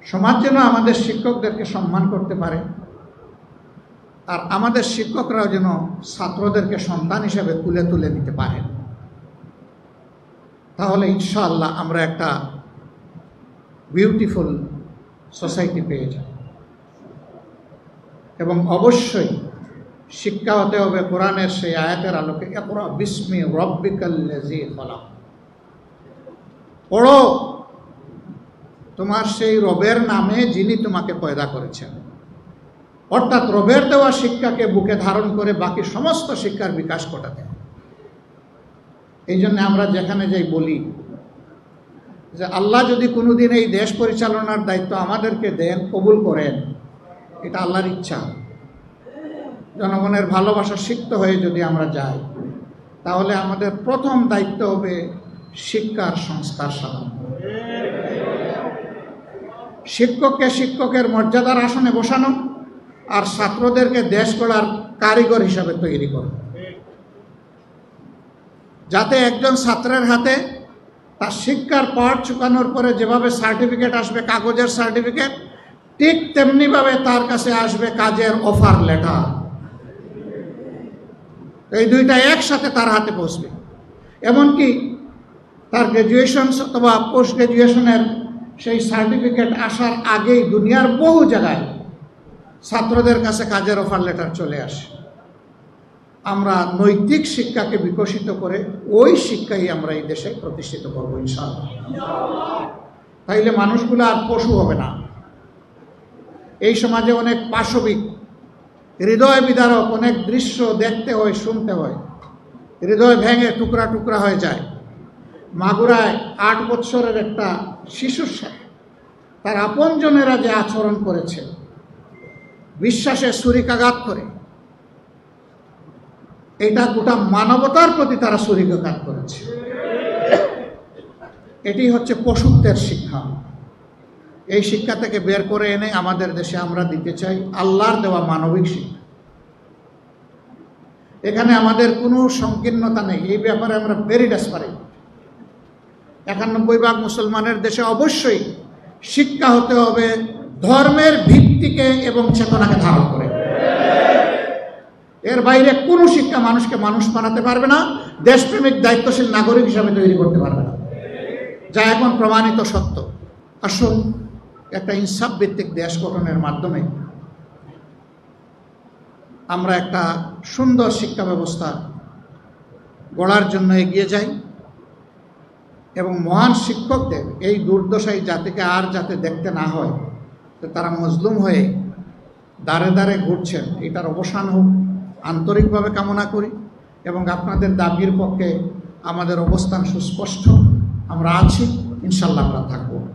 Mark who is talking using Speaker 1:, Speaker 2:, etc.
Speaker 1: সমাজ যেন আমাদের শিক্ষকদেরকে সম্মান করতে পারে, আর আমাদের শিক্ষকরাও যেন ছাত্রদেরকে সন্তান হিসেবে তুলে নিতে পারেন। তাহলে ইনশাআল্লাহ আমরা একটা বিউটিফুল সোসাইটি পেয়ে যাব। এবং অবশ্যই শিক্ষা হতে হবে কোরআনের সেই আয়াতের আলোকে, ইকরা বিসমি রাব্বিকাল্লাযী খলাক। পড়ো তোমার সেই রবের নামে যিনি তোমাকে পয়দা করেছেন। অর্থাৎ রবের দেওয়া শিক্ষাকে বুকে ধারণ করে বাকি সমস্ত শিক্ষার বিকাশ ঘটাতে। এই জন্য আমরা যেখানে যাই বলি যে আল্লাহ যদি কোনোদিন এই দেশ পরিচালনার দায়িত্ব আমাদেরকে দেন, কবুল করেন, এটা আল্লাহর ইচ্ছা। জনগণের ভালোবাসা সিক্ত হয়ে যদি আমরা যাই, তাহলে আমাদের প্রথম দায়িত্ব হবে শিক্ষার সংস্কার সাধন। শিক্ষককে শিক্ষকের মর্যাদার আসনে বসানো, আর ছাত্রদেরকে দেশ গড়ার কারিগর হিসাবে তৈরি করা, যাতে একজন ছাত্রের হাতে তার শিক্ষার পাঠ চুকানোর পরে যেভাবে সার্টিফিকেট আসবে, কাগজের সার্টিফিকেট, ঠিক তেমনিভাবে তার কাছে আসবে কাজের অফার লেটার। এই দুইটা একসাথে তার হাতে পৌঁছবে। এমনকি তার গ্র্যাজুয়েশন অথবা পোস্ট গ্র্যাজুয়েশনের সেই সার্টিফিকেট আসার আগেই দুনিয়ার বহু জায়গায় ছাত্রদের কাছে কাজের অফার লেটার চলে আসে। আমরা নৈতিক শিক্ষাকে বিকশিত করে ওই শিক্ষাই আমরা এই দেশে প্রতিষ্ঠিত করবো ইনশাআল্লাহ। তাইলে মানুষগুলো আর পশু হবে না। এই সমাজে অনেক পাশবিক, হৃদয় বিদারক অনেক দৃশ্য দেখতে হয়, শুনতে হয়, হৃদয় ভেঙে টুকরা টুকরা হয়ে যায়। মাগুরায় 8 বছরের একটা শিশুর সাথে তার আপনজনেরা যে আচরণ করেছে, বিশ্বাসে ছুরিকাঘাত করে, এটা গোটা মানবতার প্রতি তারা ছুরিকাঘাত করেছে। এটি হচ্ছে পশুত্বের শিক্ষা। এই শিক্ষা থেকে বের করে এনে আমাদের দেশে আমরা দিতে চাই আল্লাহর দেওয়া মানবিক শিক্ষা। এখানে আমাদের কোনো সংকীর্ণতা নেই, এই ব্যাপারে আমরা ভেরি ডেসপারেট। 91 ভাগ মুসলমানের দেশে অবশ্যই শিক্ষা হতে হবে ধর্মের ভিত্তিকে এবং চেতনাকে ধারণ করে। এর বাইরে কোনো শিক্ষা মানুষকে মানুষ বানাতে পারবে না, দেশপ্রেমিক দায়িত্বশীল নাগরিক হিসাবে তৈরি করতে পারবে না, যা এখন প্রমাণিত সত্য। আসুন একটা ইনসাফ ভিত্তিক দেশ গঠনের মাধ্যমে আমরা একটা সুন্দর শিক্ষা ব্যবস্থা গড়ার জন্য এগিয়ে যাই, এবং মহান শিক্ষকদের এই দুর্দশাই জাতিকে আর যাতে দেখতে না হয়, তারা মজলুম হয়ে দাঁড়ে দাঁড়ে ঘুরছেন, এটার অবসান হোক আন্তরিকভাবে কামনা করি। এবং আপনাদের দাবির পক্ষে আমাদের অবস্থান সুস্পষ্ট, আমরা আছি, ইনশাল্লাহ আমরা থাকবো।